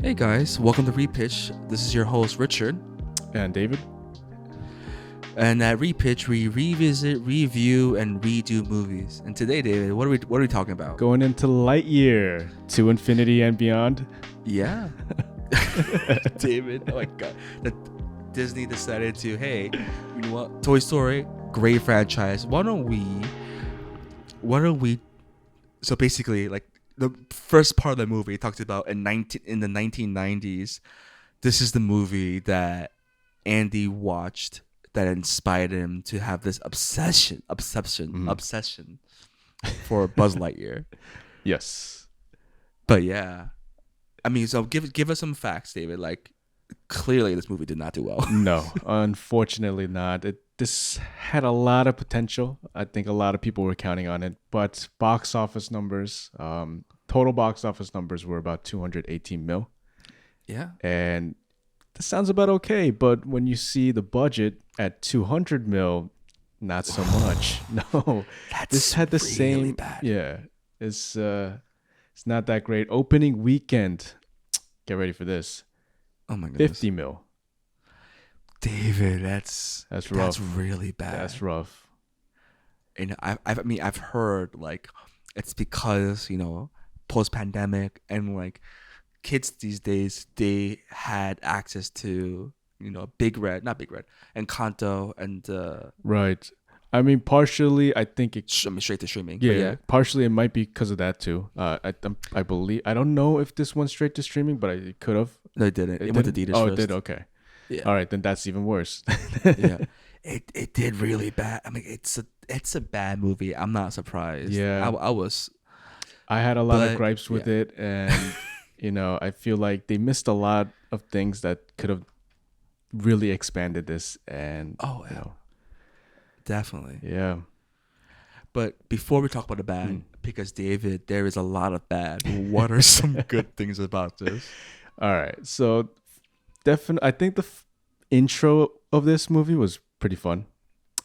Hey guys, welcome to Repitch. This is your host Richard, And David? and at Repitch we revisit, review, and redo movies. And today, David, what are we talking about? Going into Lightyear to infinity and beyond. Yeah, David. Oh my God, that Disney decided to, hey, you know what? Toy Story, great franchise. Why don't we? So basically, like the first part of the movie talks about in the 1990s. This is the movie that Andy watched that inspired him to have this obsession for Buzz Lightyear. Yes. But yeah, I mean, so give us some facts, David. Like, clearly this movie did not do well. No, unfortunately not. This had a lot of potential. I think a lot of people were counting on it, but box office numbers, total box office numbers were about 218 mil. Yeah. And this sounds about okay, but when you see the budget at 200 mil, not so much. No, this had the really same. bad. Yeah, it's not that great. Opening weekend, get ready for this. Oh my goodness. 50 mil. David, that's That's rough. That's really bad. That's rough. And I've heard like it's because, post pandemic and like kids these days, they had access to, not Big Red, Encanto and Right. I mean, partially, I think it. straight to streaming. Yeah, But yeah. partially it might be because of that too. I believe, I don't know if this went straight to streaming, but it could have. No, it didn't. It went to didn't? theaters Oh, first. it did. Okay. Yeah. All right, then that's even worse. Yeah. It did really bad. I mean, it's a bad movie. I'm not surprised. Yeah. I was. I had a lot But, of gripes with yeah. it, and I feel like they missed a lot of things that could have really expanded this. And Oh, yeah. Definitely. yeah. But before we talk about the bad, because David, there is a lot of bad. What are some good things about this? All right. So, I think the intro of this movie was pretty fun.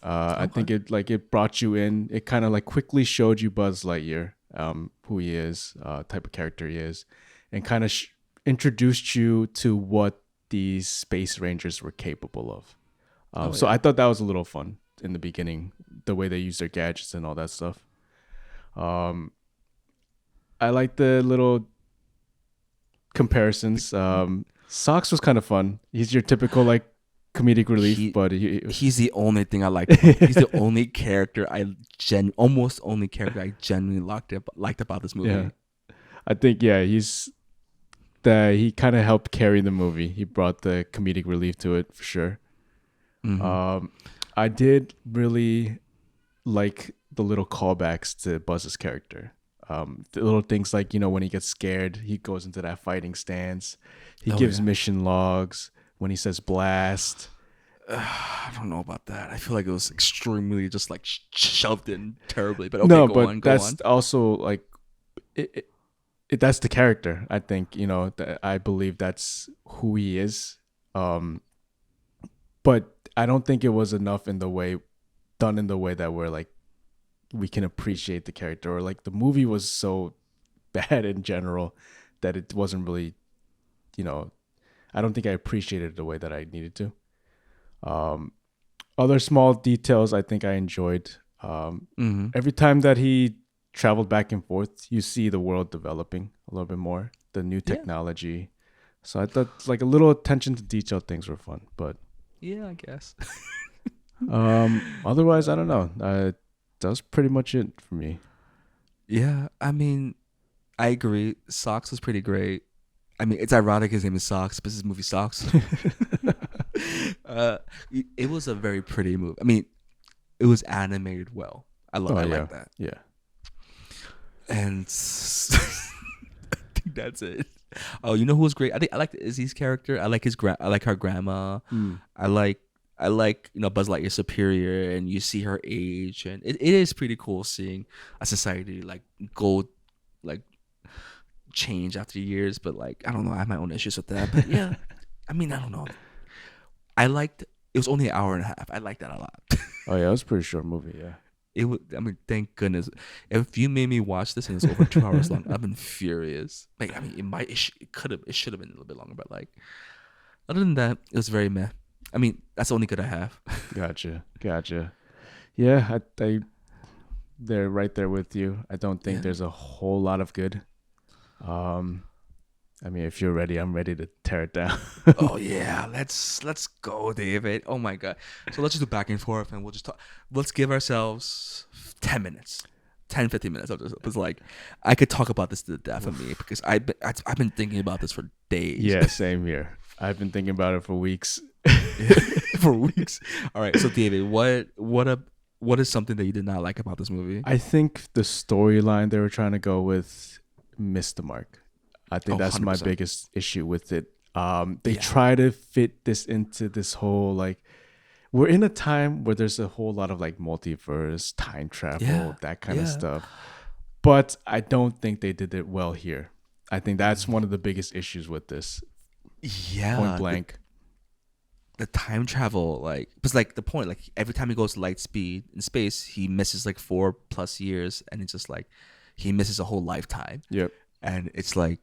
I think it brought you in. It kind of like quickly showed you Buzz Lightyear, who he is, type of character he is, and kind of introduced you to what these space rangers were capable of. So I thought that was a little fun in the beginning, the way they use their gadgets and all that stuff. I like the little comparisons. Socks was kind of fun. He's your typical like comedic relief, but he's the only thing I liked about him. He's the only character almost only character I genuinely liked about this movie. Yeah. I think he kind of helped carry the movie. He brought the comedic relief to it for sure. Mm-hmm. I did really like the little callbacks to Buzz's character. The little things like, when he gets scared, he goes into that fighting stance. He gives mission logs when he says blast. I don't know about that. I feel like it was extremely just like shoved in terribly. But okay, No, go but on. that's also like that's the character. I think that I believe that's who he is. But I don't think it was enough done in the way that we're like we can appreciate the character, or like the movie was so bad in general that it wasn't really, I don't think I appreciated it the way that I needed to. Other small details I think I enjoyed. Every time that he traveled back and forth, you see the world developing a little bit more, the new technology. So I thought like a little attention to detail things were fun, but yeah, I guess. Otherwise, I don't know. That was pretty much it for me. Yeah, I mean, I agree. Socks was pretty great. I mean, it's ironic his name is Socks, but his movie Socks. It was a very pretty movie. I mean, it was animated well. I like that. Yeah. And I think that's it. Oh, you know who was great? I like Izzy's character. I like I like her grandma. I like Buzz Lightyear's superior, and you see her age, and it is pretty cool seeing a society like go like change after years. But like, I don't know, I have my own issues with that. But yeah, I mean, I don't know. It was only an hour and a half. I liked that a lot. Oh yeah, it was a pretty short movie. Yeah. It would. I mean, thank goodness. If you made me watch this and it's over 2 hours long, I've been furious. Like, I mean, it should have been a little bit longer, but like, other than that, it was very meh. I mean, that's the only good I have. Gotcha. Yeah, they're right there with you. I don't think there's a whole lot of good. I mean, if you're ready, I'm ready to tear it down. Oh yeah, let's go, David. Oh my god. So let's just do back and forth, and we'll just talk. Let's give ourselves 10 minutes. 10, 15 minutes of this. It was like, I could talk about this to the death of me because I've been thinking about this for days. Yeah, same here. I've been thinking about it for weeks. For weeks. All right. So David, what is something that you did not like about this movie? I think the storyline they were trying to go with missed the mark. I think that's 100%. my biggest issue with it. They try to fit this into this whole like, we're in a time where there's a whole lot of like multiverse, time travel, that kind of stuff. But I don't think they did it well here. I think that's one of the biggest issues with this. Yeah. Point blank. The time travel, like, because like the point, like every time he goes light speed in space, he misses like 4+ years, and it's just like he misses a whole lifetime. Yep. And it's like,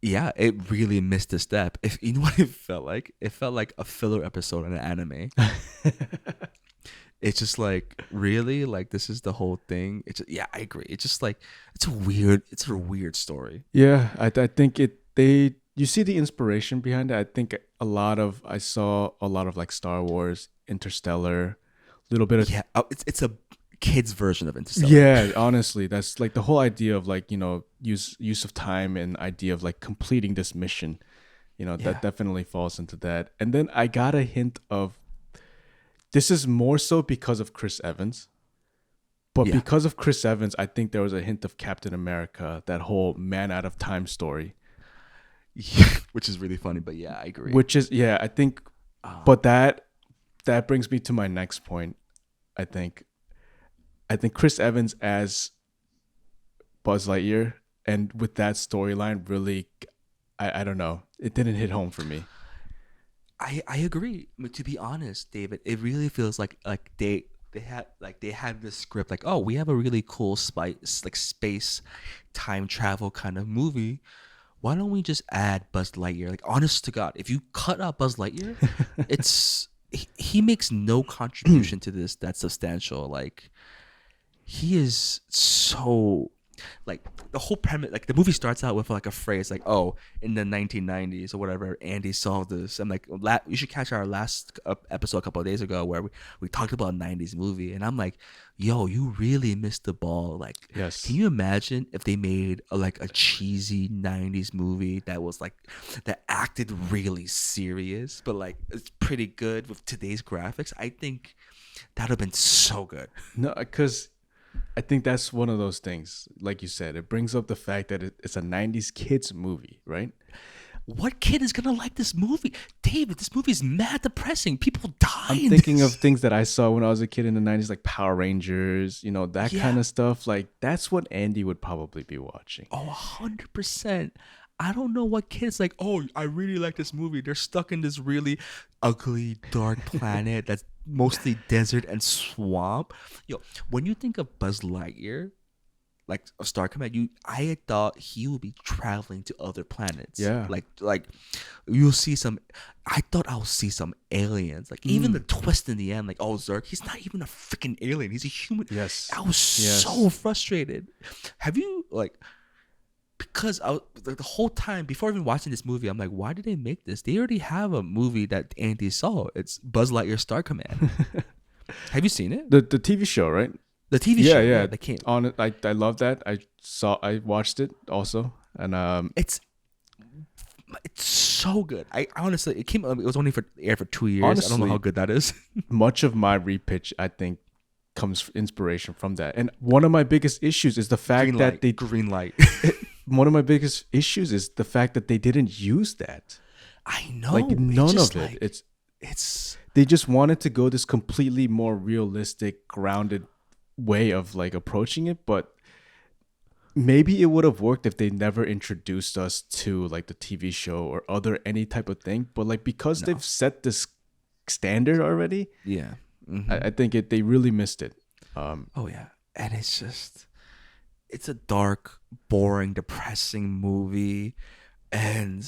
yeah, it really missed a step. If you know what it felt like a filler episode in an anime. It's just like, really, like this is the whole thing. It's yeah, I agree. It's just like it's a weird story. Yeah, I think you see the inspiration behind it. I think I saw a lot of like Star Wars, Interstellar, little bit of it's a kid's version of Interstellar. Yeah, honestly, that's like the whole idea of like, you know, use of time and idea of like completing this mission. You know, that definitely falls into that. And then I got a hint of this is more so because of Chris Evans. But because of Chris Evans, I think there was a hint of Captain America, that whole man out of time story. Yeah, which is really funny, but yeah, I agree. Which is I think but that brings me to my next point. I think Chris Evans as Buzz Lightyear, and with that storyline, really, I don't know, it didn't hit home for me. I agree. But to be honest, David, it really feels like they had this script like, oh, we have a really cool space time travel kind of movie. Why don't we just add Buzz Lightyear? Like, honest to God, if you cut out Buzz Lightyear, he makes no contribution to this that's substantial. Like, he is so, like, the whole premise, like the movie starts out with like a phrase like, oh, in the 1990s or whatever, Andy solved this. I'm like, you should catch our last episode a couple of days ago where we talked about a 90s movie, and I'm like, yo, you really missed the ball. Like, yes, can you imagine if they made a cheesy 90s movie that was like, that acted really serious but like it's pretty good with today's graphics? I think that would have been so good. No, because I think that's one of those things, like you said, it brings up the fact that it's a 90s kids movie, right? What kid is gonna like this movie? David, this movie is mad depressing. People die. I'm thinking of things that I saw when I was a kid in the 90s, like Power Rangers, you know, that kind of stuff. Like, that's what Andy would probably be watching. Oh, 100%. I don't know what kids like, oh, I really like this movie. They're stuck in this really ugly, dark planet that's mostly desert and swamp. Yo, when you think of Buzz Lightyear, like a Star Command, I thought he would be traveling to other planets. Yeah. Like you'll see some, I thought I'll see some aliens. Like even the twist in the end, like, oh, Zurg, he's not even a freaking alien. He's a human. Yes. I was so frustrated. Have you, like, because I was, like, the whole time before even watching this movie, I'm like, why did they make this? They already have a movie that Andy saw. It's Buzz Lightyear Star Command. Have you seen it? The TV show, right? The TV show. Yeah. That came on it. I love that. I watched it also, and it's so good. I honestly, it was only for air for 2 years. Honestly, I don't know how good that is. Much of my repitch, I think, comes inspiration from that. And one of my biggest issues is the fact that green light. One of my biggest issues is the fact that they didn't use that. I know. Like, none of it. Like, it's they just wanted to go this completely more realistic, grounded way of like approaching it, but maybe it would have worked if they never introduced us to like the TV show or any type of thing. But like, because they've set this standard already, I think they really missed it. Oh yeah, and it's a dark, boring, depressing movie, and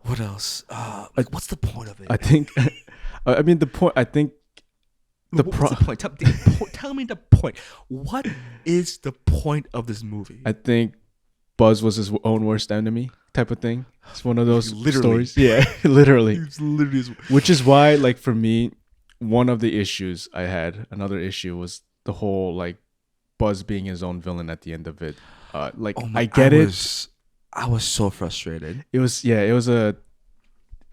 what else? Like, what's the point of it? I think, I mean, the point. I think what's the point? Tell me the point. What is the point of this movie? I think Buzz was his own worst enemy, type of thing. It's one of those Literally. stories. Yeah, literally. It's literally Which is why, like, for me, one of the issues I had, another issue was the whole like Buzz being his own villain at the end of it. I get it. I was so frustrated. It was a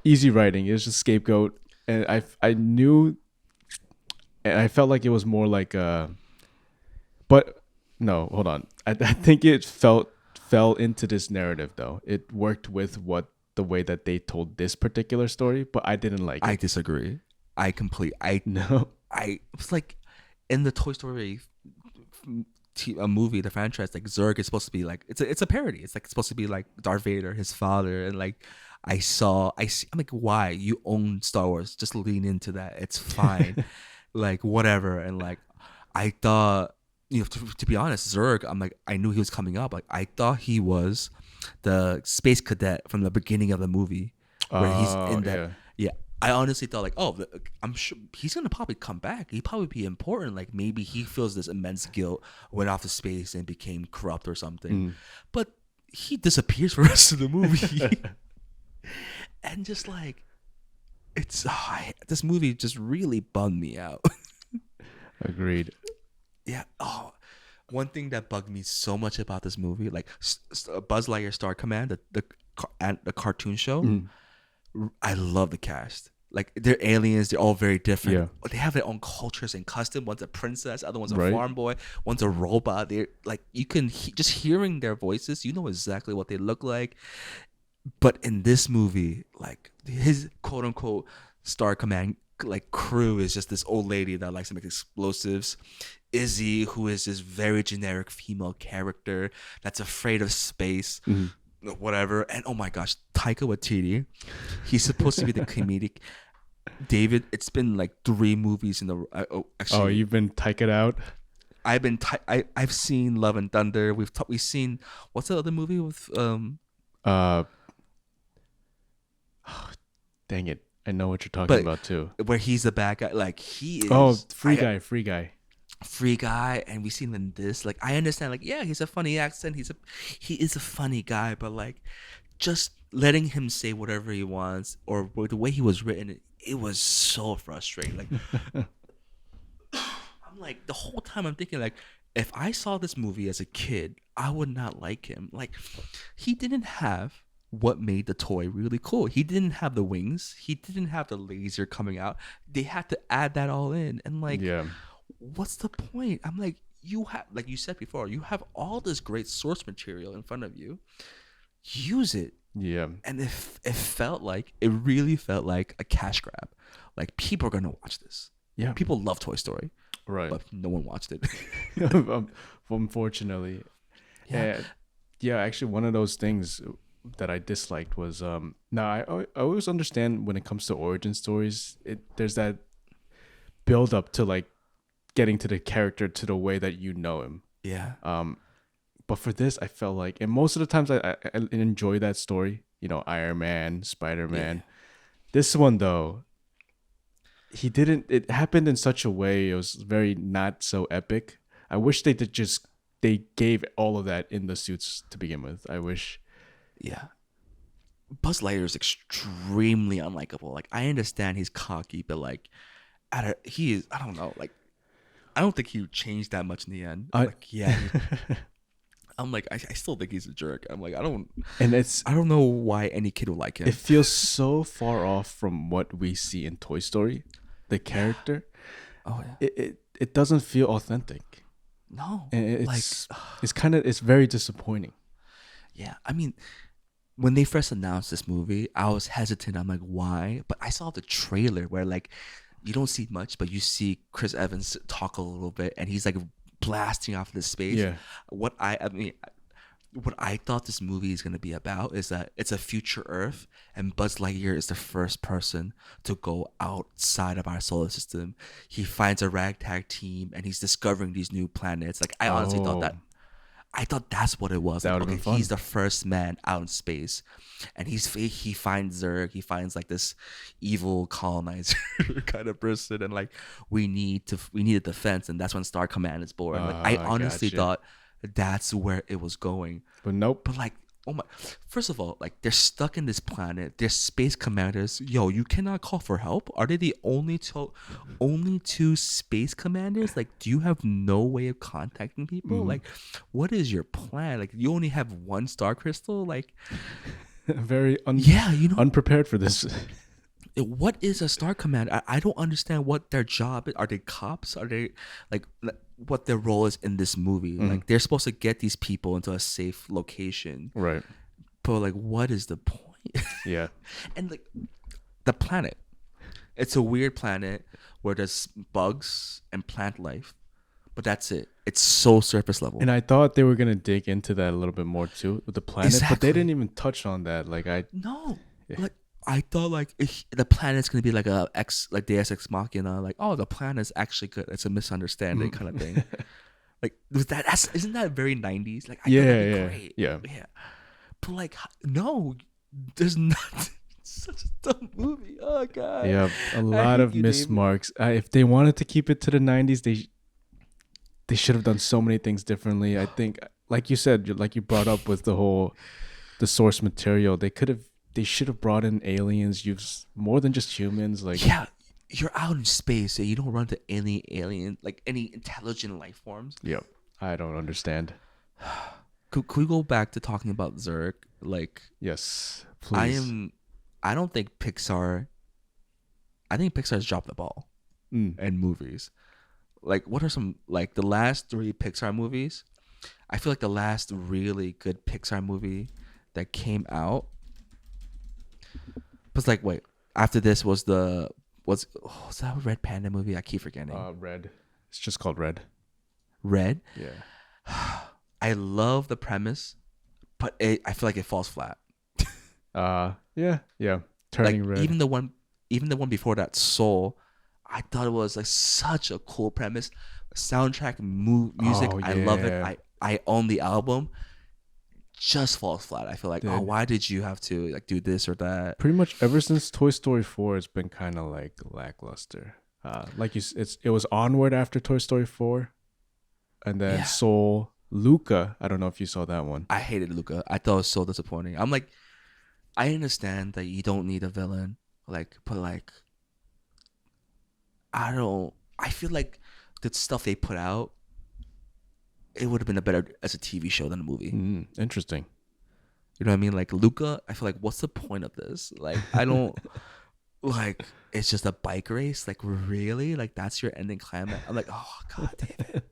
easy writing. It was just scapegoat, and I knew, and I felt like it was more like but no, hold on. I think it fell into this narrative though. It worked with the way that they told this particular story, but I didn't like it. I disagree. No. I was like, in the Toy Story a movie, the franchise, like Zurg is supposed to be like, it's a parody. It's like, it's supposed to be like Darth Vader, his father, and like I'm like, why? You own Star Wars, just lean into that. It's fine. Like, whatever. And like, I thought, to be honest, Zurg, I'm like, I knew he was coming up. Like, I thought he was the space cadet from the beginning of the movie, where he's in that. Yeah. I honestly thought like, I'm sure he's gonna probably come back. He'd probably be important. Like, maybe he feels this immense guilt, went off to space and became corrupt or something. But he disappears for the rest of the movie, and just like, this movie just really bummed me out. Agreed. Yeah. Oh, one thing that bugged me so much about this movie, like Buzz Lightyear Star Command, the cartoon show. I love the cast. Like, they're aliens. They're all very different. Yeah. They have their own cultures and custom. One's a princess. Other one's a farm boy. One's a robot. They're like, you can just hearing their voices, you know exactly what they look like. But in this movie, like, his quote unquote Star Command like crew is just this old lady that likes to make explosives. Izzy, who is this very generic female character that's afraid of space. Whatever. And oh my gosh, Taika Waititi, he's supposed to be the comedic David. It's been like 3 movies in the actually. You've been Taika'd out. I've seen Love and Thunder. We've seen, what's the other movie with dang it, I know what you're talking about too, where he's the bad guy. Like, he is free guy. And we've seen him in this. Like, I understand, like, yeah, he's a funny accent, he is a funny guy, but like, just letting him say whatever he wants, or the way he was written, it was so frustrating. Like, I'm like, the whole time I'm thinking, like, if I saw this movie as a kid, I would not like him. Like, he didn't have what made the toy really cool. He didn't have the wings, he didn't have the laser coming out. They had to add that all in, and like, what's the point? I'm like, you have, like you said before, you have all this great source material in front of you. Use it. Yeah. And it really felt like a cash grab. Like, people are gonna watch this. Yeah. People love Toy Story. Right. But no one watched it. Unfortunately. Yeah. Actually, one of those things that I disliked was I always understand when it comes to origin stories, there's that build up to like getting to the character, to the way that you know him. Yeah. But for this, I felt like, and most of the times I enjoy that story, Iron Man, Spider-Man. Yeah. This one though, it happened in such a way, it was very not so epic. I wish they gave all of that in the suits to begin with. I wish. Yeah. Buzz Lightyear is extremely unlikable. Like, I understand he's cocky, but like, I don't know. Like, I don't think he changed that much in the end. I'm like, I still think he's a jerk. I'm like, I don't know why any kid would like him. It feels so far off from what we see in Toy Story, the character. Oh yeah. It doesn't feel authentic. No. And it's very disappointing. Yeah. I mean, when they first announced this movie, I was hesitant. I'm like, why? But I saw the trailer where like, you don't see much, but you see Chris Evans talk a little bit, and he's like blasting off into space. Yeah. what I thought this movie is going to be about is that it's a future Earth, and Buzz Lightyear is the first person to go outside of our solar system. He finds a ragtag team, and he's discovering these new planets. Like I honestly thought Oh, that. I thought that's what it was. that Like, would have okay, been fun. he's the first man out in space, and he finds Zurg. He finds like this evil colonizer kind of person, and like we need a defense, and that's when Star Command is born. Like I honestly Gotcha. thought that's where it was going. But nope. But like, oh my! First of all, like they're stuck in this planet. They're space commanders. Yo, you cannot call for help. Are they the only two space commanders? Like, do you have no way of contacting people? Like, what is your plan? Like, you only have one star crystal. Like, Very yeah, unprepared for this. what is a star command? I don't understand what their job is. Are they cops? Are they like what their role is in this movie? Like, they're supposed to get these people into a safe location, Right. but like, what is the point? Yeah. And like the planet, it's a weird planet where there's bugs and plant life, but that's it. It's so surface level. And I thought they were gonna dig into that a little bit more too with the planet, but Exactly. they didn't even touch on that. Like No, like I thought like the planet's gonna be like a like Deus Ex Machina, like oh the planet's actually good. It's a misunderstanding kind of thing. Like isn't that very 90s? Like I thought that'd be great. yeah. But like no, there's not. It's such a dumb movie. Oh god. Yeah, a lot hate of you, missed David. marks. If they wanted to keep it to the 90s, they should have done so many things differently. I think, like you said, like you brought up with the source material, they should have brought in aliens, use more than just humans. Like, Yeah, you're out in space and you don't run into any alien, like any intelligent life forms. yep, I don't understand. Could we go back to talking about Zurg? Like, Yes, please. I don't think Pixar. I think Pixar's dropped the ball in movies. Like, what are some like the last 3 Pixar movies? I feel like the last really good Pixar movie that came out was like wait after this was was that a Red Panda movie? I keep forgetting. Red. It's just called Red. Red. Yeah. I love the premise, but I feel like it falls flat. Yeah. Like Turning red. even the one before that, Soul, I thought it was like such a cool premise. Soundtrack, music, Oh, I love yeah. it. I own the album. Just falls flat. I feel like, oh, Dude. why did you have to like do this or that? Pretty much ever since Toy Story 4, it's been kind of like lackluster. Like it was Onward after Toy Story 4, and then Yeah. Soul, Luca. I don't know if you saw that one. I hated Luca. I thought it was so disappointing. I'm like, I understand that you don't need a villain, like, but like, I feel like the stuff they put out, it would have been a better as a TV show than a movie. Interesting. You know what I mean? Like Luca, I feel like what's the point of this? Like I don't like it's just a bike race. Like really? Like that's your ending climax? I'm like, oh god, David.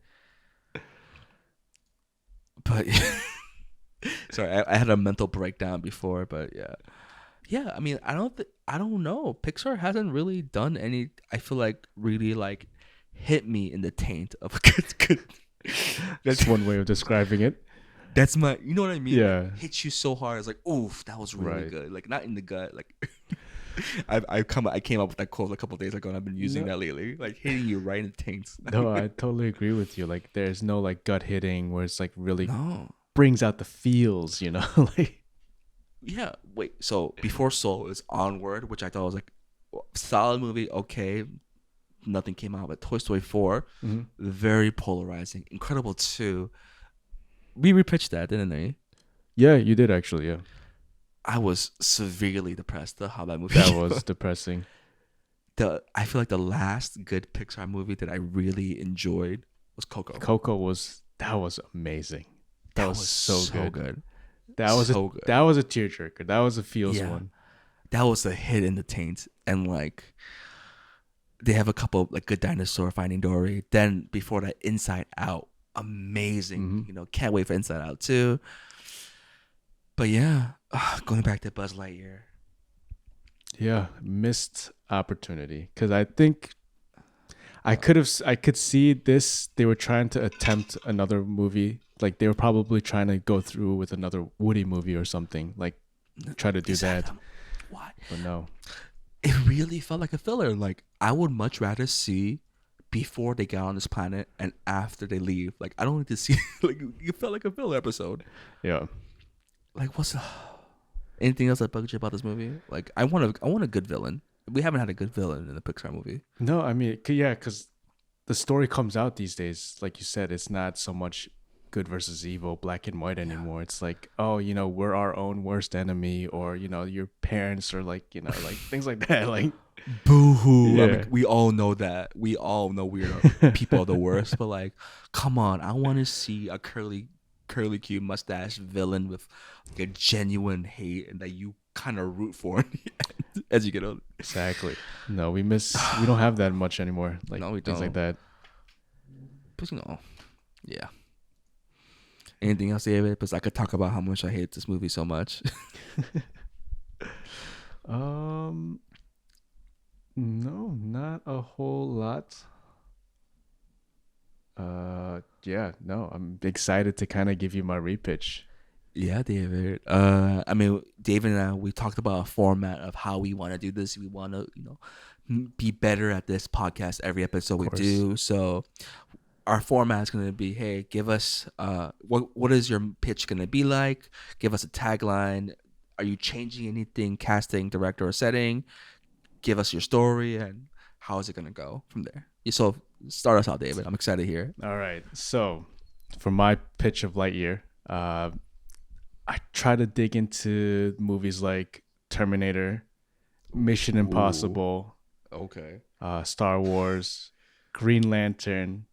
But sorry, I had a mental breakdown before, but yeah. I mean, I don't know. Pixar hasn't really done any. I feel like really like hit me in the taint of a good. That's one way of describing it. That's my, you know what I mean? Yeah. Like, hit you so hard. It's like, oof, that was really Right. good. Like not in the gut. Like I came up with that quote a couple of days ago, and I've been using that lately. Like hitting you right in the taints. No, I totally agree with you. Like, there's no like gut hitting where it's like really No. brings out the feels, you know? Like, Yeah. Wait. So before Soul is Onward, which I thought was like solid movie. Okay. Nothing came out, but Toy Story 4, very polarizing. Incredible 2. We repitched that, didn't we? yeah, you did actually. Yeah, I was severely depressed at how that movie. that was depressing. I feel like the last good Pixar movie that I really enjoyed was Coco. Coco was amazing. That was so good. That was So good. that was a tearjerker. That was a feels Yeah. one. That was a hit in the taint, and like they have a couple like Good Dinosaur, Finding Dory. Then before that, Inside Out, amazing. You know, can't wait for Inside Out too. But yeah, going back to Buzz Lightyear. Yeah, missed opportunity because I think I could see this. They were trying to attempt another movie like they were probably trying to go through with another Woody movie or something, like try to do that. What? But no. It really felt like a filler. Like I would much rather see before they get on this planet and after they leave. Like I don't need to see like it felt like a filler episode. Yeah. Like what's anything else that bugs you about this movie? Like I want a good villain. We haven't had a good villain in the Pixar movie. No, I mean, yeah, because the story comes out these days. Like you said, it's not so much good versus evil, black and white anymore. It's like, oh, we're our own worst enemy, or your parents, or like, like things like that. Like, boo-hoo. Yeah. I mean, we all know that. We all know people are the worst. But like, come on, I want to see a curly Q mustache villain with like a genuine hate and that you kind of root for as you get older. Exactly. No, we don't have that much anymore. Like No, we things don't. like that. But yeah. Anything else, David? Because I could talk about how much I hate this movie so much. No, not a whole lot. Yeah, no, I'm excited to kind of give you my repitch. Yeah, David. I mean, David and I, we talked about a format of how we want to do this. We want to, be better at this podcast every episode we do. So our format is going to be, hey, give us what is your pitch going to be like? Give us a tagline. Are you changing anything, casting, director, or setting? Give us your story, and how is it going to go from there? So start us out, David. I'm excited to hear. All right. So for my pitch of Lightyear, I try to dig into movies like Terminator, Mission Impossible, Okay. Star Wars, Green Lantern.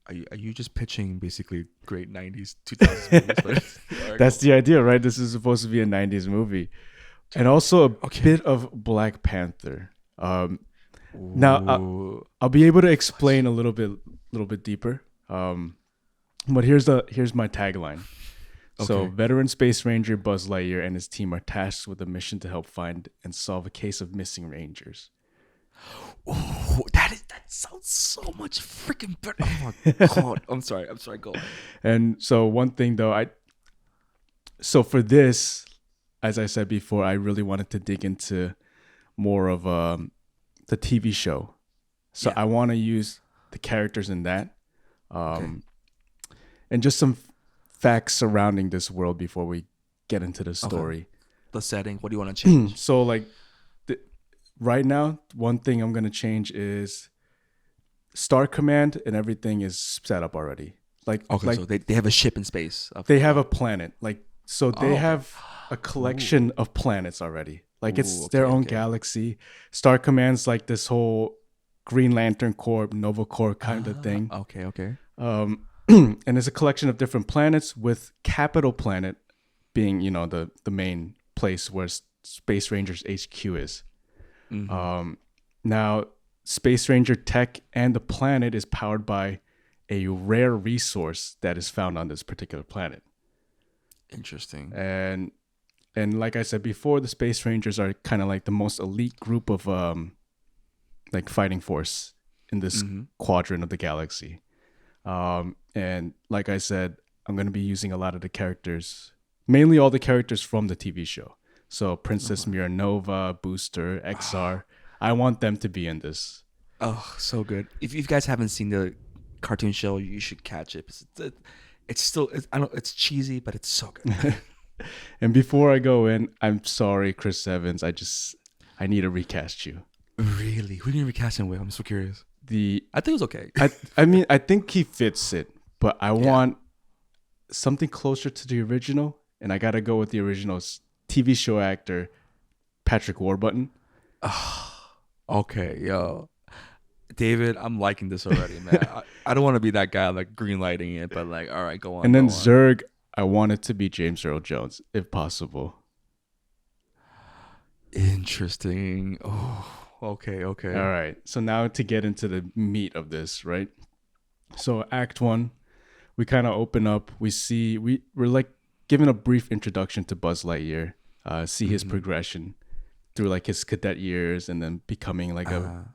Are you just pitching basically great 90s, 2000s movies? That's the idea, right? This is supposed to be a 90s movie. And also a bit of Black Panther. Now I'll be able to explain a little bit deeper. But here's my tagline. So, veteran Space Ranger Buzz Lightyear and his team are tasked with a mission to help find and solve a case of missing Rangers. Oh, that sounds so much freaking better. Oh my god! I'm sorry. Go on. And so one thing though, so for this, as I said before, I really wanted to dig into more of the TV show. So I want to use the characters in that, and just some facts surrounding this world before we get into the story. The setting. What do you want to change? So like right now, one thing I'm going to change is Star Command and everything is set up already. So they have a ship in space. They have a planet. They have a collection of planets already. It's their own galaxy. Star Command's like this whole Green Lantern Corps, Nova Corps kind of thing. Okay. And it's a collection of different planets, with Capital Planet being, the main place where Space Rangers HQ is. Mm-hmm. Now, Space Ranger tech and the planet is powered by a rare resource that is found on this particular planet. Interesting. And like I said before, the Space Rangers are kind of like the most elite group of fighting force in this quadrant of the galaxy. And like I said, I'm going to be using a lot of the characters, mainly all the characters from the TV show. So Princess Miranova, Booster, XR. I want them to be in this. Oh, so good. If you guys haven't seen the cartoon show, you should catch it. It's cheesy, but it's so good. And before I go in, I'm sorry, Chris Evans. I need to recast you. Really? Who did you recast him with? I'm so curious. I think it was okay. I mean, I think he fits it, but I want something closer to the original, and I got to go with the original TV show actor, Patrick Warburton. Okay, yo. David, I'm liking this already, man. I don't want to be that guy like green lighting it, but like, all right, go on. And then Zurg, I want it to be James Earl Jones, if possible. Interesting. Oh. Okay. All right. So now to get into the meat of this, right? So Act 1, we kind of open up. We're like given a brief introduction to Buzz Lightyear, see his progression through like his cadet years and then becoming like a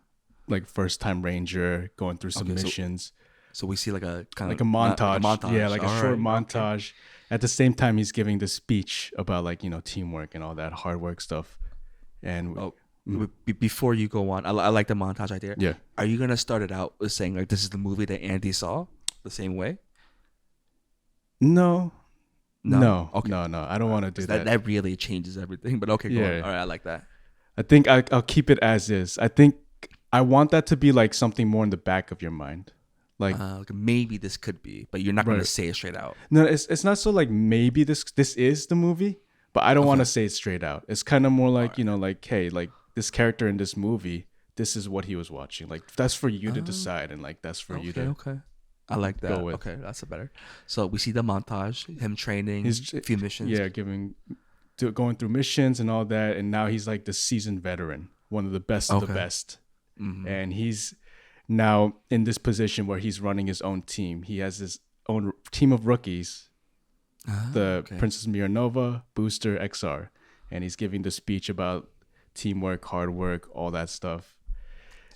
first time ranger, going through some missions. So we see like a kind like of a montage. like a montage. Yeah, like a All short right, okay. montage. At the same time, he's giving the speech about like teamwork and all that hard work stuff. And Oh, mm, before you go on, I like the montage idea. yeah, Are you gonna start it out with saying like this is the movie that Andy saw the same way? no, No. no, Okay. no, no. I don't want to do Because that that. that really changes everything. But okay, go on. Yeah, All right, I like that. I think I'll keep it as is. I think I want that to be like something more in the back of your mind. Like, Like maybe this could be, but you're not gonna right. say it straight out. No, it's not so like maybe this is the movie, but I don't want Okay. to say it straight out. It's kind of more All like, right. like, hey, like this character in this movie, this is what he was watching. Like that's for you to decide, and like that's for you Okay, to okay. I like that. go with. Okay, that's a better. So we see the montage, him training, a few missions. Yeah, going through missions and all that, and now he's like the seasoned veteran, one of the best of the Okay. best, Mhm. and he's now in this position where he's running his own team. He has his own team of rookies, the Okay. Princess Miranova, Booster, XR, and he's giving the speech about teamwork, hard work, all that stuff.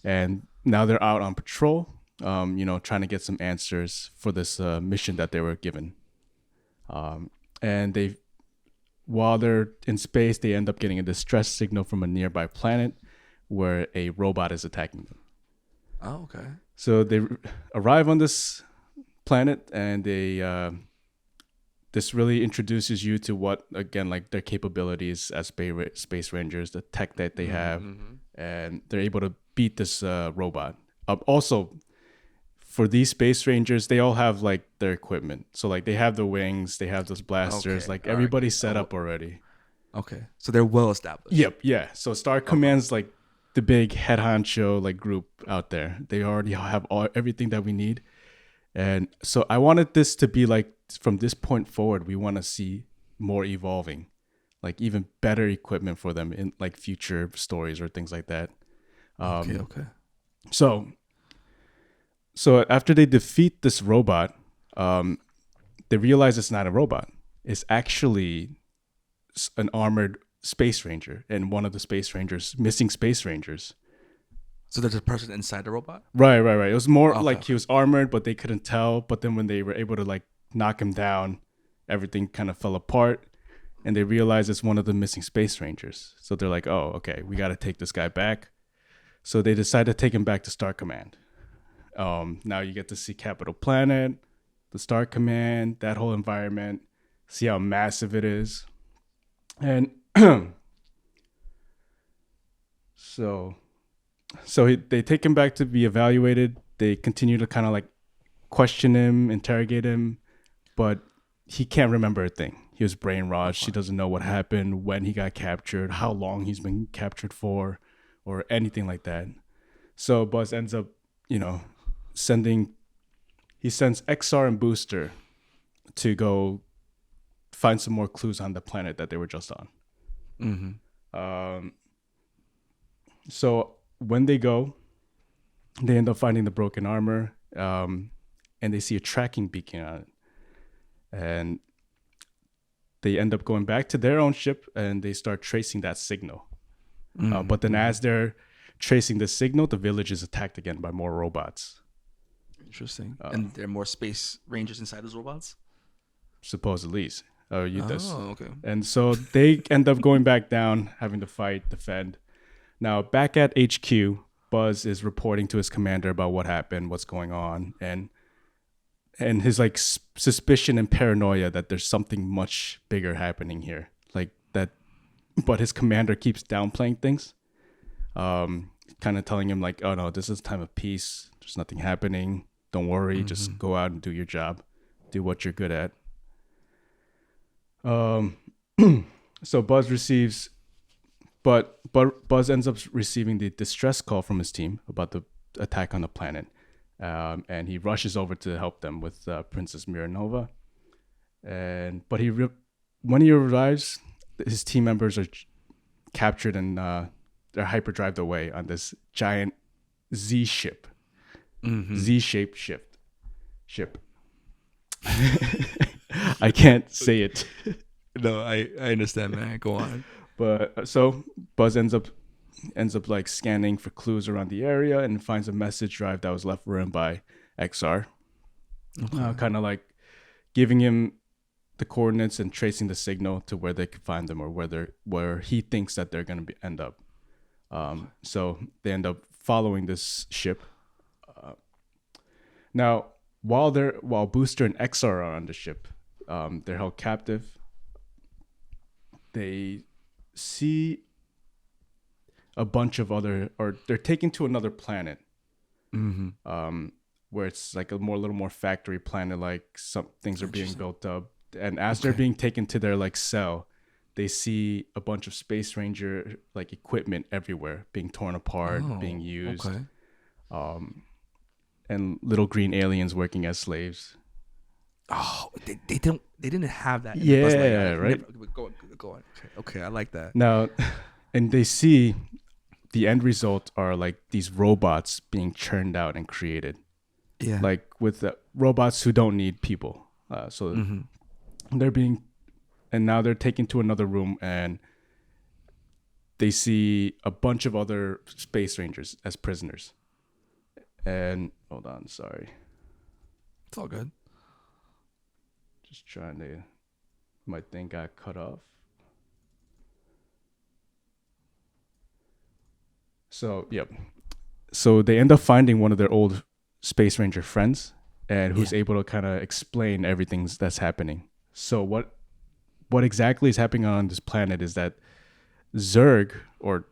And now they're out on patrol, trying to get some answers for this mission that they were given. And while they're in space, they end up getting a distress signal from a nearby planet where a robot is attacking them. Oh, okay. So they arrive on this planet, and this really introduces you to what, again, like their capabilities as space rangers, the tech that they have, and they're able to beat this robot. Also, for these space rangers, they all have like their equipment. So like they have the wings, they have those blasters, Okay, like all right. everybody's set up already. Okay. So they're well established. Yep, yeah. So Star Command's like the big head honcho like group out there. They already have everything that we need. And so I wanted this to be like, from this point forward, we want to see more evolving, like even better equipment for them in like future stories or things like that. Okay. So after they defeat this robot, they realize it's not a robot. It's actually an armored space ranger, and one of the space rangers, missing space rangers. So there's a person inside the robot? Right. It was more Okay, like he was armored, but they couldn't tell. But then when they were able to like knock him down, everything kind of fell apart, and they realized it's one of the missing space rangers. So they're like, oh, okay, we got to take this guy back. So they decide to take him back to Star Command. Now you get to see Capital Planet, the Star Command, that whole environment, see how massive it is. And they take him back to be evaluated. They continue to kind of like question him, interrogate him, but he can't remember a thing. He was brainwashed. He doesn't know what happened, when he got captured, how long he's been captured for, or anything like that. So Buzz ends up, sends XR and Booster to go find some more clues on the planet that they were just on. Mm-hmm. So when they go, they end up finding the broken armor, and they see a tracking beacon on it. And they end up going back to their own ship, and they start tracing that signal. But then as they're tracing the signal, the village is attacked again by more robots. Interesting. And there are more space rangers inside those robots? Supposedly. Okay. And so they end up going back down, having to fight, defend. Now, back at HQ, Buzz is reporting to his commander about what happened, what's going on, and his like suspicion and paranoia that there's something much bigger happening here, like that. But his commander keeps downplaying things, kind of telling him like, "Oh no, this is a time of peace. There's nothing happening. Don't worry. Just go out and do your job, do what you're good at." So Buzz receives, but Buzz ends up receiving the distress call from his team about the attack on the planet, and he rushes over to help them with Princess Miranova. But when he arrives, his team members are captured, and they're hyperdrived away on this giant Z ship, Z-shaped ship. I can't say it. No, I understand, man. Go on. But so Buzz ends up like scanning for clues around the area and finds a message drive that was left for him by XR. Okay. kind of like giving him the coordinates and tracing the signal to where they could find them, or where he thinks that they're going to end up. So they end up following this ship. Now, while Booster and XR are on the ship, they're held captive. They see a bunch of or they're taken to another planet, where it's like a little more factory planet, like some things are being built up. And as they're being taken to their like cell, they see a bunch of Space Ranger like equipment everywhere being torn apart, being used. Okay. And little green aliens working as slaves. Oh, they didn't have that. In the Buzz Lightyear. Right. Go on. Okay, I like that. Now, and they see the end result are like these robots being churned out and created. Yeah. Like with the robots who don't need people. So they're being, and now they're taken to another room, and they see a bunch of other Space Rangers as prisoners. And hold on, sorry. It's all good. Just trying to, my thing got cut off. So, yep. So they end up finding one of their old Space Ranger friends, and who's able to kind of explain everything that's happening. So what exactly is happening on this planet is that Zurg, or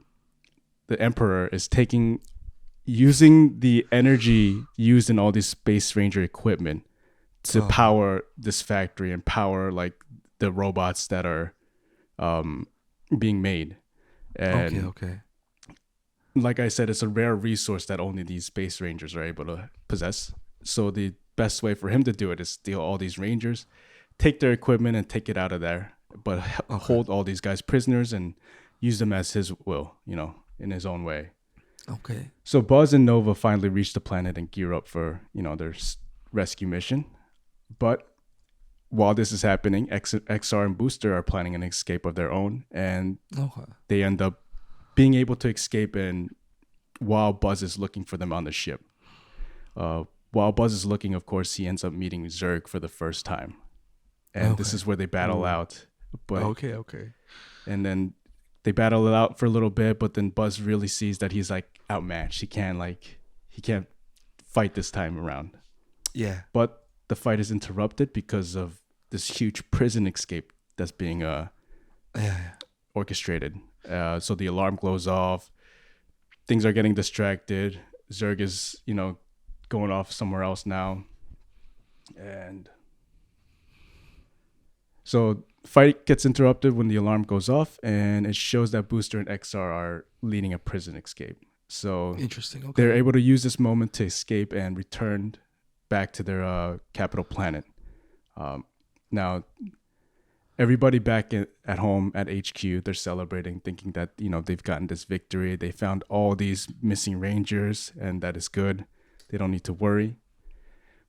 the Emperor, is using the energy used in all these Space Ranger equipment to power this factory and power like the robots that are being made. And okay. like I said, it's a rare resource that only these Space Rangers are able to possess. So the best way for him to do it is steal all these Rangers, take their equipment and take it out of there, but hold all these guys prisoners and use them as his will, in his own way. Okay. So Buzz and Nova finally reach the planet and gear up for, their rescue mission. But while this is happening, XR and Booster are planning an escape of their own, and they end up being able to escape, and while Buzz is looking for them on the ship. While Buzz is looking, of course, he ends up meeting Zurg for the first time. And this is where they battle out. But, okay. And then they battle it out for a little bit, but then Buzz really sees that he's like outmatched. He can't fight this time around. Yeah. But the fight is interrupted because of this huge prison escape that's being orchestrated. So the alarm goes off. Things are getting distracted. Zurg is, going off somewhere else now. And so fight gets interrupted when the alarm goes off, and it shows that Booster and XR are leading a prison escape. So interesting. Okay. They're able to use this moment to escape and return back to their capital planet. Now, everybody back at home at HQ, they're celebrating, thinking that, they've gotten this victory. They found all these missing Rangers, and that is good. They don't need to worry.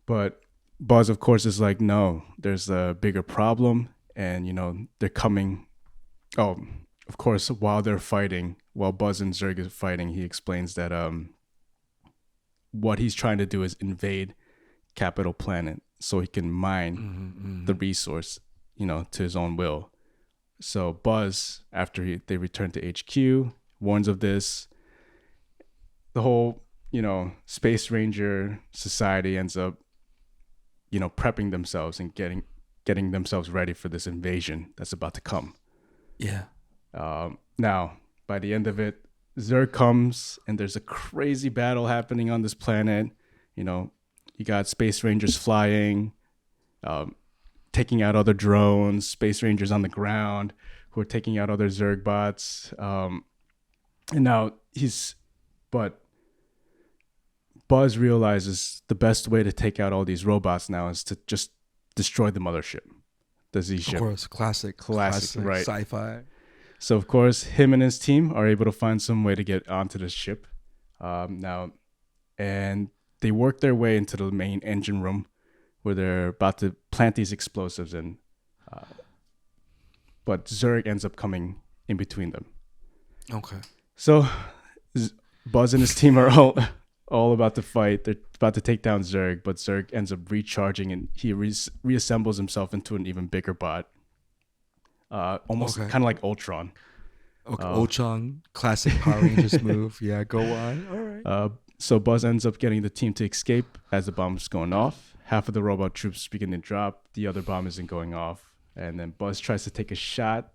But Buzz, of course, is like, no, there's a bigger problem. And, they're coming. Oh, of course, while Buzz and Zurg are fighting, he explains that what he's trying to do is invade Capital Planet so he can mine the resource, to his own will. So Buzz, after they return to HQ, warns of this. The whole, Space Ranger society ends up, prepping themselves and getting themselves ready for this invasion that's about to come. Yeah. Now, by the end of it, Zurg comes, and there's a crazy battle happening on this planet. You got Space Rangers flying, taking out other drones, Space Rangers on the ground who are taking out other Zurg bots. And now but Buzz realizes the best way to take out all these robots now is to just destroy the mothership, the Z ship. Of course, classic, right? Sci-fi. So of course, him and his team are able to find some way to get onto the ship now, and they work their way into the main engine room where they're about to plant these explosives in. But Zurg ends up coming in between them. Okay. So Buzz and his team are all all about to fight. They're about to take down Zurg, but Zurg ends up recharging and he reassembles himself into an even bigger bot. Almost kind of like Ultron. Okay, Ultron, classic Power Rangers move. Yeah, go on. All right. So Buzz ends up getting the team to escape as the bomb is going off. Half of the robot troops begin to drop. The other bomb isn't going off. And then Buzz tries to take a shot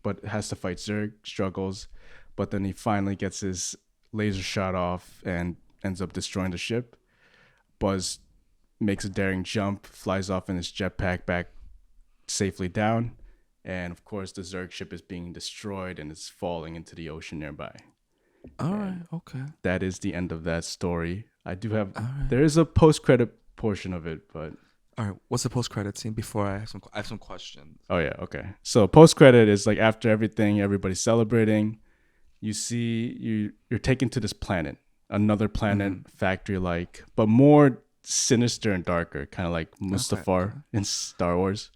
but has to fight Zurg, struggles. But then he finally gets his laser shot off and ends up destroying the ship. Buzz makes a daring jump, flies off in his jetpack back safely down. And of course, the Zurg ship is being destroyed and it's falling into the ocean nearby. All right. Okay. That is the end of that story. I do have. There is a post-credit portion of it, but. All right. What's the post-credit scene? Before I have some questions. Oh yeah. Okay. So post-credit is like after everything, everybody's celebrating. You see, you're taken to this planet, another planet, factory-like, but more sinister and darker, kind of like Mustafar in Star Wars.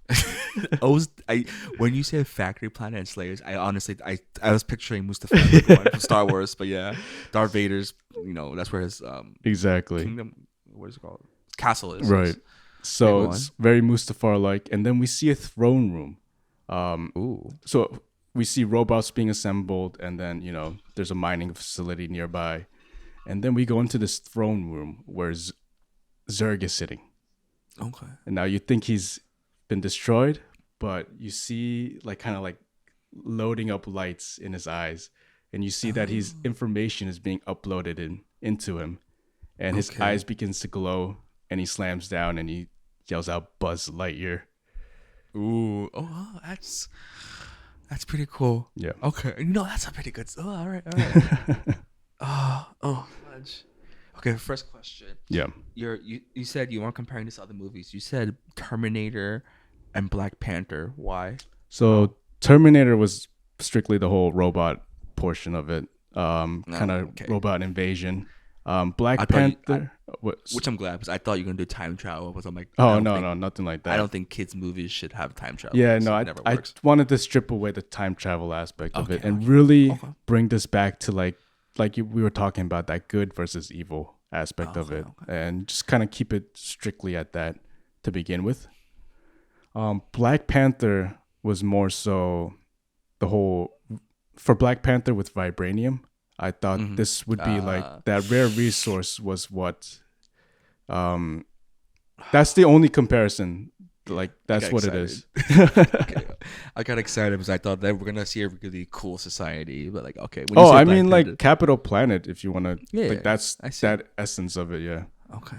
When you said factory planet and Slayers, I honestly I was picturing Mustafar from Star Wars, but yeah, Darth Vader's, that's where his exactly kingdom, what is it called, castle is, right. So it's very Mustafar-like, and then we see a throne room. Ooh. So we see robots being assembled, and then there's a mining facility nearby, and then we go into this throne room where Zurg is sitting. Okay. And now you think he's been destroyed, but you see kind of loading up lights in his eyes, and you see that his information is being uploaded into him, and his eyes begins to glow, and he slams down and he yells out Buzz Lightyear. Ooh. Oh, that's pretty cool. Yeah. Okay. That's a pretty good. Oh, all right. Fudge. Okay, first question. Yeah. You said you weren't comparing this to other movies. You said Terminator and Black Panther. Why? So Terminator was strictly the whole robot portion of it. Kind of robot invasion. Black Panther, which I'm glad, because I thought you were gonna do time travel, but I'm like, no, nothing like that. I don't think kids' movies should have time travel. Yeah, no, I wanted to strip away the time travel aspect of it and really bring this back to we were talking about, that good versus evil aspect of it, and just kind of keep it strictly at that to begin with. Black Panther was more so for Black Panther with vibranium. I thought this would be that rare resource was what. That's the only comparison. That's what it is. I got excited because I thought that we're gonna see a really cool society, but okay. I mean, Capital Planet, if you want to. Yeah, that's that essence of it. Yeah. Okay.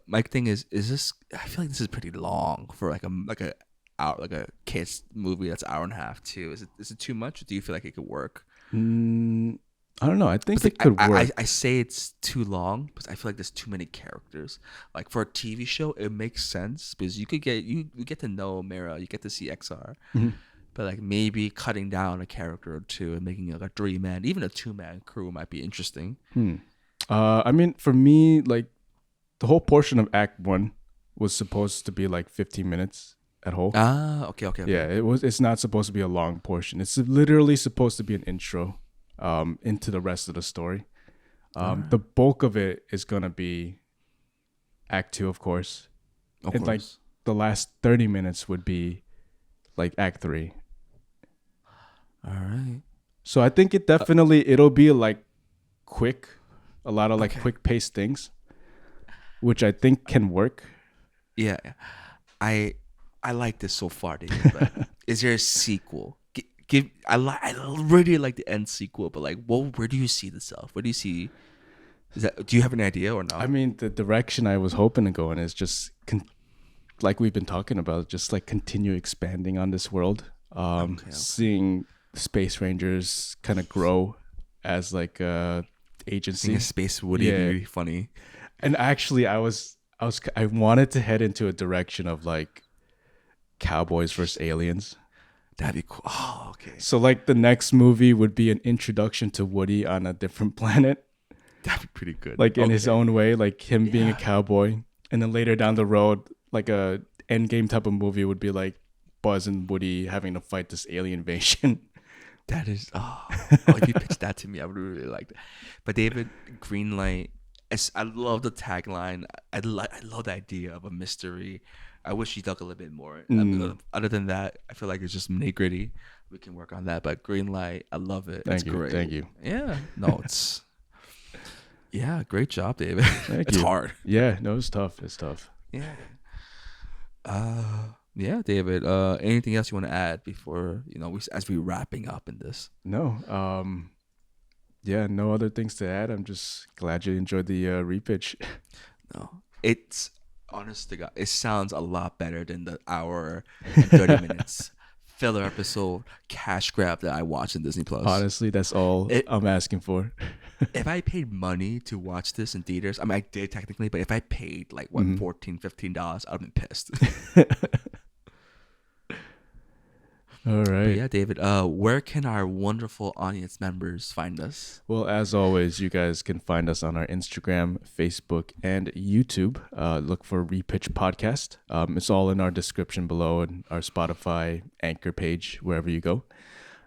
My thing is this? I feel like this is pretty long for a kids movie that's an hour and a half too. Is it too much? Or do you feel like it could work? I don't know. I think it could work. I say it's too long because I feel like there's too many characters. Like for a TV show, it makes sense because you get to know Mira, you get to see XR, but maybe cutting down a character or two and making a 3-man, even a 2-man crew might be interesting. I mean, for me, the whole portion of Act 1 was supposed to be 15 minutes at whole. Okay. Yeah, it's not supposed to be a long portion. It's literally supposed to be an intro into the rest of the story. The bulk of it is gonna be Act 2, of course. And the last 30 minutes would be Act 3. All right. So I think it definitely it'll be quick, a lot of quick paced things, which I think can work. Yeah, I like this so far. But is there a sequel? I really like the end sequel, but where do you see the self? Where do you see? Do you have an idea or not? I mean, the direction I was hoping to go in is just like we've been talking about, just continue expanding on this world. Seeing Space Rangers kind of grow as a agency. Seeing a Space Woody would be really funny. And actually, I wanted to head into a direction of cowboys versus aliens. That'd be cool. Oh, okay. So the next movie would be an introduction to Woody on a different planet. That'd be pretty good. In his own way, him being a cowboy. And then later down the road, a Endgame type of movie would be Buzz and Woody having to fight this alien invasion That is, if you pitched that to me, I would really like that. But David, Greenlight, I love the tagline. I love the idea of a mystery. I wish you talk a little bit more. Other than that, I feel like it's just nitty gritty. We can work on that. But Greenlight, I love it. It's great. Thank you. Yeah. No, great job, David. It's hard. Yeah, no, it's tough. It's tough. Yeah. Yeah, David. Anything else you want to add before as we wrapping up in this? No. Yeah, no other things to add. I'm just glad you enjoyed the repitch. No, it's honest to God, it sounds a lot better than the hour and 30 minutes filler episode cash grab that I watched in Disney Plus. Honestly, that's all I'm asking for. If I paid money to watch this in theaters, I mean, I did technically, but if I paid like $14, $15, I'd have been pissed. All right. But yeah, David, where can our wonderful audience members find us? Well, as always, you guys can find us on our Instagram, Facebook, and YouTube. Look for Repitch Podcast. It's all in our description below and our Spotify Anchor page, wherever you go.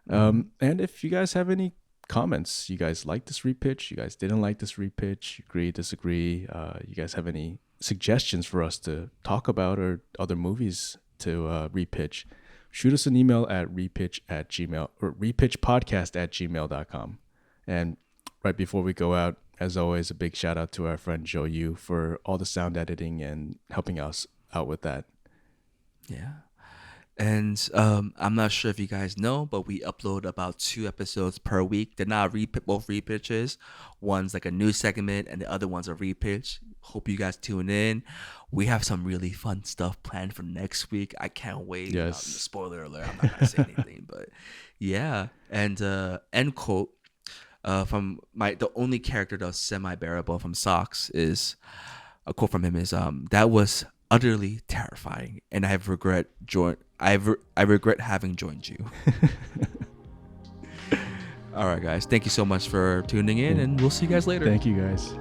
And if you guys have any comments, you guys like this repitch, you guys didn't like this repitch, agree, disagree, you guys have any suggestions for us to talk about or other movies to repitch, shoot us an email at repitchpodcast@gmail.com. And right before we go out, as always, a big shout out to our friend Joe Yoo for all the sound editing and helping us out with that. Yeah. And I'm not sure if you guys know, but we upload about 2 episodes per week. They're not both repitches. One's like a new segment and the other one's a repitch. Hope you guys tune in. We have some really fun stuff planned for next week. I can't wait. Yes. Spoiler alert. I'm not going to say anything, but yeah. And end quote from the only character that's semi-bearable from Socks is, a quote from him is, that was utterly terrifying, and I regret having joined you. All right, guys. Thank you so much for tuning in, and we'll see you guys later. Thank you, guys.